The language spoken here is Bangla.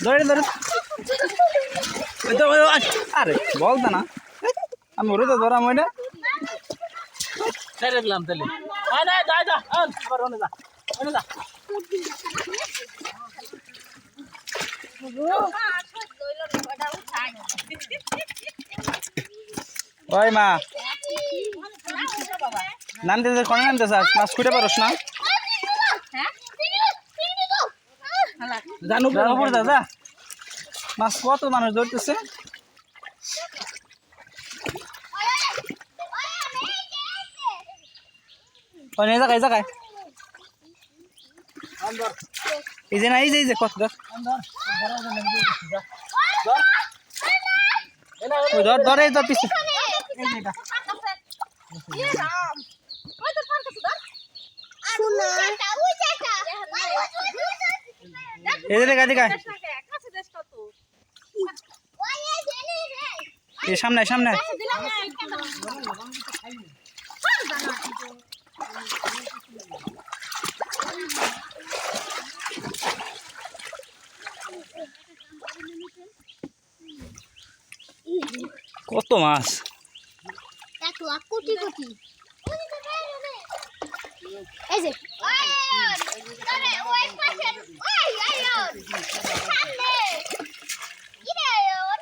ধরে ধরে আরে বলতা না আমি ওরে তো ধরা মনে ছেড়ে দিলাম তাহলে ওই মা নামতে কোনে নামতে চাস মাছ খুঁটে পারস না জানো উপরে দাদা মাছ কত মানুষ ধরতেছে এই জায়গায় এই যে না এই যে কত ধর ধর ধরে ধর পিছনে এদিকে এদিকে এই সামনে সামনে কত মাছ কোটি কোটি এই যে ওই পাশে ওই আয়ন সামনে কি রে আয়ন